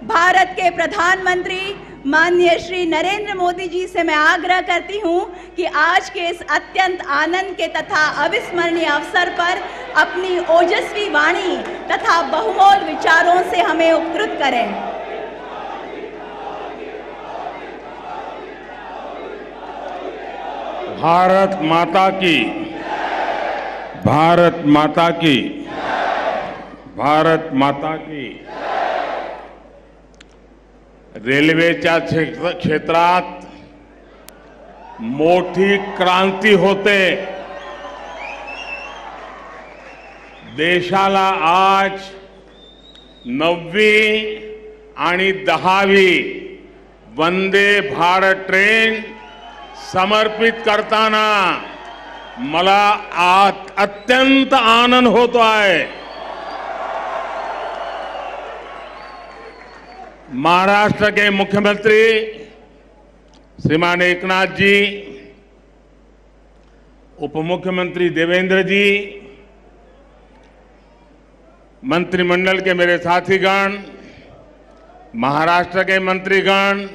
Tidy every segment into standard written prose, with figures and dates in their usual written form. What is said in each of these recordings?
भारत के प्रधानमंत्री माननीय श्री नरेंद्र मोदी जी से मैं आग्रह करती हूं कि आज के इस अत्यंत आनंद के तथा अविस्मरणीय अवसर पर अपनी ओजस्वी वाणी तथा बहुमोल विचारों से हमें उपकृत करें। भारत माता की, भारत माता की, भारत माता की। रेल्वेच्या क्षेत्रात मोठी क्रांती होते। देशाला आज 9वी आणि 10वी वंदे भारत ट्रेन समर्पित करताना मला अत्यंत आनंद होतो आहे। महाराष्ट्र के मुख्यमंत्री श्रीमान एकनाथ जी, उप मुख्यमंत्री देवेंद्र जी, मंत्रिमंडल के मेरे साथीगण, महाराष्ट्र के मंत्रीगण,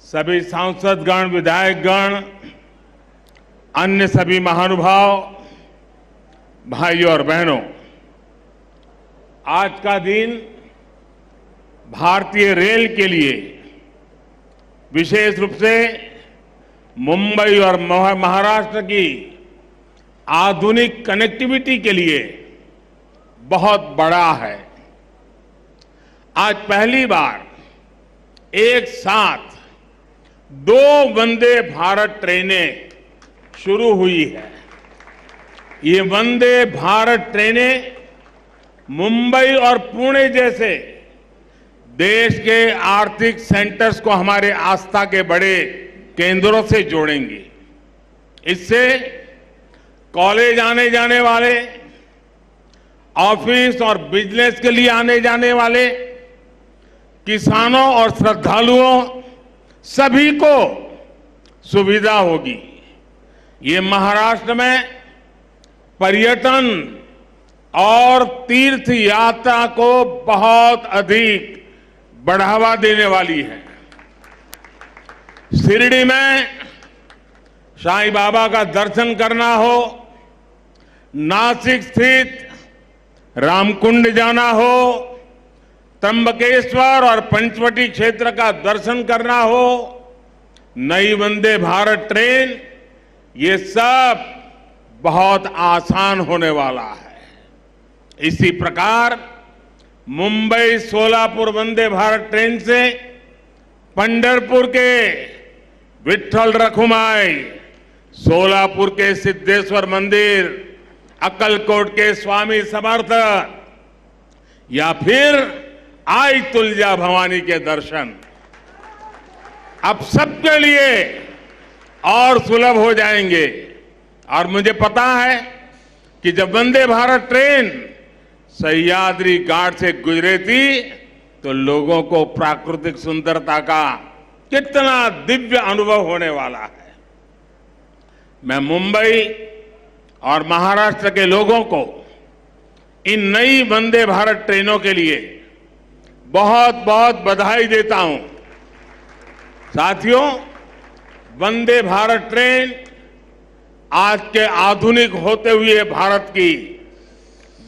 सभी सांसदगण, विधायकगण, अन्य सभी महानुभाव, भाइयों और बहनों, आज का दिन भारतीय रेल के लिए, विशेष रूप से मुंबई और महाराष्ट्र की आधुनिक कनेक्टिविटी के लिए बहुत बड़ा है। आज पहली बार एक साथ 2 वंदे भारत ट्रेनें शुरू हुई है। ये वंदे भारत ट्रेनें मुंबई और पुणे जैसे देश के आर्थिक सेंटर्स को हमारे आस्था के बड़े केंद्रों से जोड़ेंगी। इससे कॉलेज आने जाने वाले, ऑफिस और बिजनेस के लिए आने जाने वाले, किसानों और श्रद्धालुओं सभी को सुविधा होगी। ये महाराष्ट्र में पर्यटन और तीर्थ यात्रा को बहुत अधिक बढ़ावा देने वाली है। शिरडी में साईं बाबा का दर्शन करना हो, नासिक स्थित रामकुंड जाना हो, त्र्यंबकेश्वर और पंचवटी क्षेत्र का दर्शन करना हो, नई वंदे भारत ट्रेन, ये सब बहुत आसान होने वाला है। इसी प्रकार मुंबई सोलापुर वंदे भारत ट्रेन से पंढरपुर के विठ्ठल रखुमाई, सोलापुर के सिद्धेश्वर मंदिर, अक्कलकोट के स्वामी समर्थ या फिर आई तुलजा भवानी के दर्शन अब सबके लिए और सुलभ हो जाएंगे। और मुझे पता है कि जब वंदे भारत ट्रेन सह्याद्री घाट से गुजरे थी तो लोगों को प्राकृतिक सुंदरता का कितना दिव्य अनुभव होने वाला है। मैं मुंबई और महाराष्ट्र के लोगों को इन नई वंदे भारत ट्रेनों के लिए बहुत बहुत बधाई देता हूं। साथियों, वंदे भारत ट्रेन आज के आधुनिक होते हुए भारत की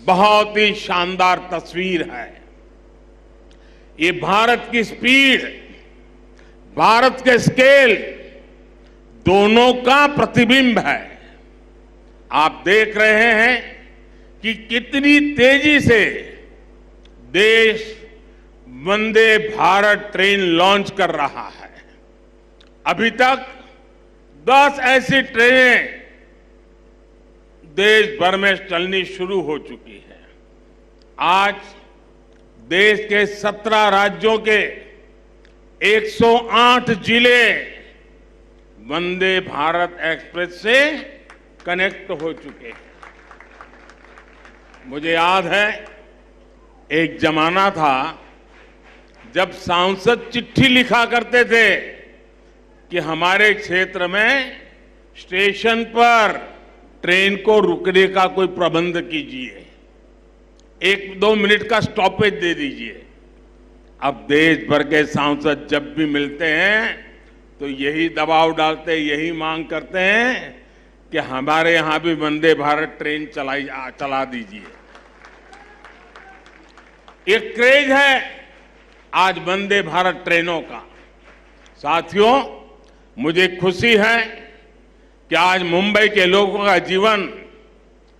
बहुत ही शानदार तस्वीर है। ये भारत की स्पीड, भारत के स्केल दोनों का प्रतिबिंब है। आप देख रहे हैं कि कितनी तेजी से देश वंदे भारत ट्रेन लॉन्च कर रहा है। अभी तक 10 ऐसी ट्रेनें देश भर में चलनी शुरू हो चुकी है। आज देश के 17 राज्यों के 108 जिले वंदे भारत एक्सप्रेस से कनेक्ट हो चुके हैं। मुझे याद है, एक जमाना था जब सांसद चिट्ठी लिखा करते थे कि हमारे क्षेत्र में स्टेशन पर ट्रेन को रुकने का कोई प्रबंध कीजिए, 1-2 मिनट का स्टॉपेज दे दीजिए। अब देश भर के सांसद जब भी मिलते हैं तो यही दबाव डालते, यही मांग करते हैं कि हमारे यहां भी वंदे भारत ट्रेन चला दीजिए। एक क्रेज है आज वंदे भारत ट्रेनों का। साथियों, मुझे खुशी है कि आज मुंबई के लोगों का जीवन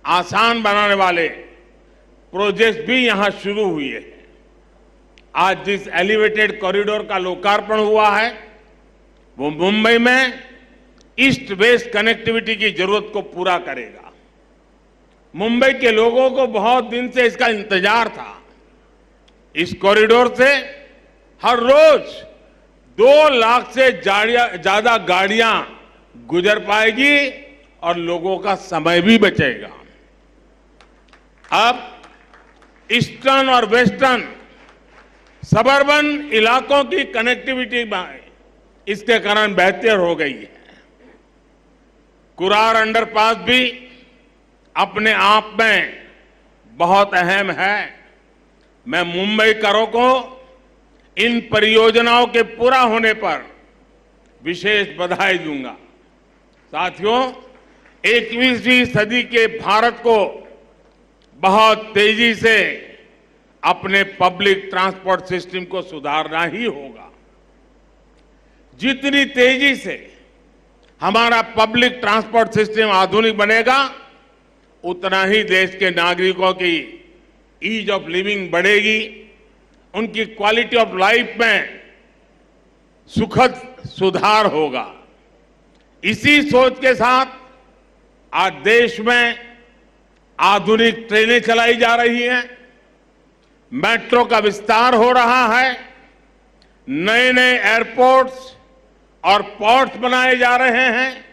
आसान बनाने वाले प्रोजेक्ट भी यहां शुरू हुए हैं। आज जिस एलिवेटेड कॉरिडोर का लोकार्पण हुआ है वो मुंबई में ईस्ट वेस्ट कनेक्टिविटी की जरूरत को पूरा करेगा। मुंबई के लोगों को बहुत दिन से इसका इंतजार था। इस कॉरिडोर से हर रोज 2 लाख से ज्यादा गाड़ियां गुजर पाएगी और लोगों का समय भी बचेगा। अब ईस्टर्न और वेस्टर्न सबर्बन इलाकों की कनेक्टिविटी इसके कारण बेहतर हो गई है। कुरार अंडरपास भी अपने आप में बहुत अहम है। मैं मुंबईकरों को इन परियोजनाओं के पूरा होने पर विशेष बधाई दूंगा। साथियों, 21वीं सदी के भारत को बहुत तेजी से अपने पब्लिक ट्रांसपोर्ट सिस्टम को सुधारना ही होगा। जितनी तेजी से हमारा पब्लिक ट्रांसपोर्ट सिस्टम आधुनिक बनेगा, उतना ही देश के नागरिकों की ईज ऑफ लिविंग बढ़ेगी, उनकी क्वालिटी ऑफ लाइफ में सुखद सुधार होगा। इसी सोच के साथ आज देश में आधुनिक ट्रेनें चलाई जा रही हैं, मेट्रो का विस्तार हो रहा है, नए नए एयरपोर्ट्स और पोर्ट्स बनाए जा रहे हैं।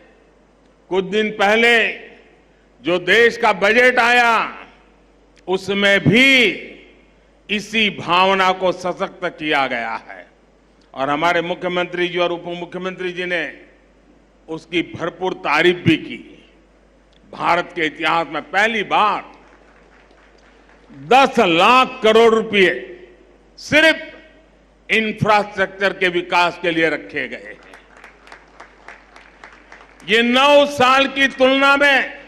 कुछ दिन पहले जो देश का बजट आया उसमें भी इसी भावना को सशक्त किया गया है और हमारे मुख्यमंत्री जी और उप मुख्यमंत्री जी ने उसकी भरपूर तारीफ भी की। भारत के इतिहास में पहली बार 10 लाख करोड़ रुपए सिर्फ इंफ्रास्ट्रक्चर के विकास के लिए रखे गए हैं। ये 9 साल की तुलना में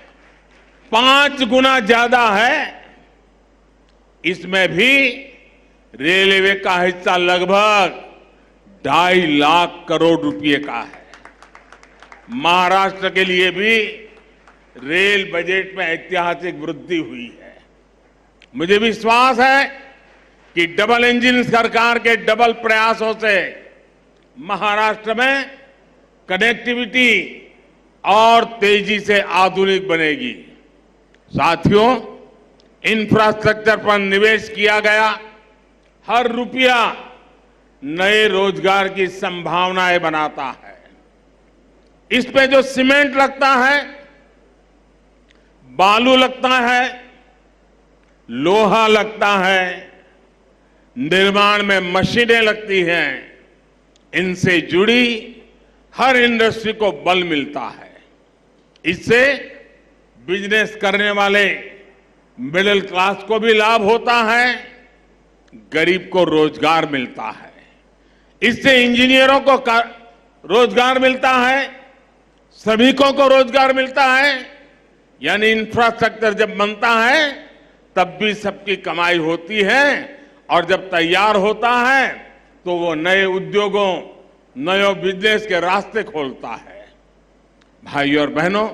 5 गुना ज्यादा है। इसमें भी रेलवे का हिस्सा लगभग 2.5 लाख करोड़ रुपए का है। महाराष्ट्र के लिए भी रेल बजट में ऐतिहासिक वृद्धि हुई है। मुझे विश्वास है कि डबल इंजन सरकार के डबल प्रयासों से महाराष्ट्र में कनेक्टिविटी और तेजी से आधुनिक बनेगी। साथियों, इंफ्रास्ट्रक्चर पर निवेश किया गया हर रुपया नए रोजगार की संभावनाएं बनाता है। इस पे जो सीमेंट लगता है, बालू लगता है, लोहा लगता है, निर्माण में मशीनें लगती हैं, इनसे जुड़ी हर इंडस्ट्री को बल मिलता है। इससे बिजनेस करने वाले मिडिल क्लास को भी लाभ होता है, गरीब को रोजगार मिलता है। इससे इंजीनियरों को रोजगार मिलता है, श्रमिकों को रोजगार मिलता है। यानी इंफ्रास्ट्रक्चर जब बनता है तब भी सबकी कमाई होती है और जब तैयार होता है तो वो नए उद्योगों, नए बिजनेस के रास्ते खोलता है। भाइयों और बहनों,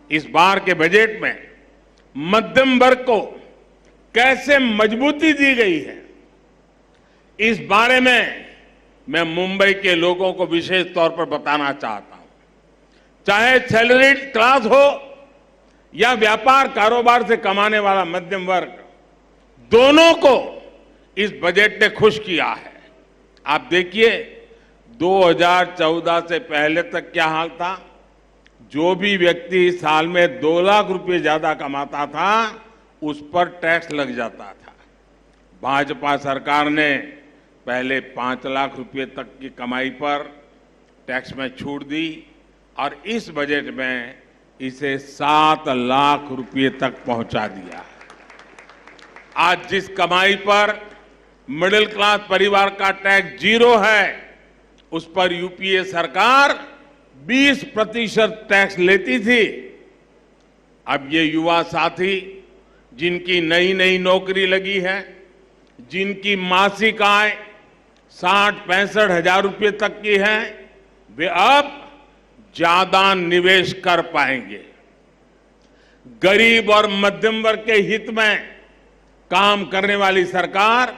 इस बार के बजट में मध्यम वर्ग को कैसे मजबूती दी गई है, इस बारे में मैं मुंबई के लोगों को विशेष तौर पर बताना चाहता हूं। चाहे सैलरीड क्लास हो या व्यापार कारोबार से कमाने वाला मध्यम वर्ग, दोनों को इस बजट ने खुश किया है। आप देखिए 2014 से पहले तक क्या हाल था। जो भी व्यक्ति साल में 2 लाख रुपए ज्यादा कमाता था उस पर टैक्स लग जाता था। भाजपा सरकार ने पहले 5 लाख रुपए तक की कमाई पर टैक्स में छूट दी और इस बजट में इसे 7 लाख रुपए तक पहुंचा दिया। आज जिस कमाई पर मिडिल क्लास परिवार का टैक्स 0 है, उस पर यूपीए सरकार 20% टैक्स लेती थी। अब ये युवा साथी जिनकी नई नई नौकरी लगी है, जिनकी मासिक आय 60-65 हजार रुपये तक की है, वे अब ज्यादा निवेश कर पाएंगे। गरीब और मध्यम वर्ग के हित में काम करने वाली सरकार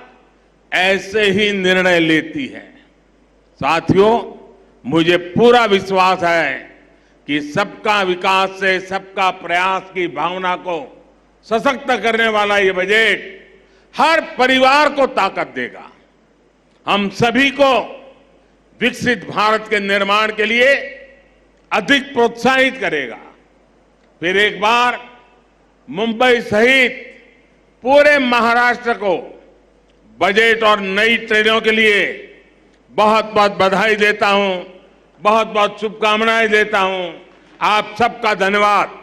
ऐसे ही निर्णय लेती है। साथियों, मुझे पूरा विश्वास है कि सबका विकास से सबका प्रयास की भावना को सशक्त करने वाला ये बजट हर परिवार को ताकत देगा, हम सभी को विकसित भारत के निर्माण के लिए अधिक प्रोत्साहित करेगा। फिर एक बार मुंबई सहित पूरे महाराष्ट्र को बजट और नई ट्रेनों के लिए बहुत बहुत बधाई देता हूं, बहुत बहुत शुभकामनाएं देता हूं। आप सबका धन्यवाद।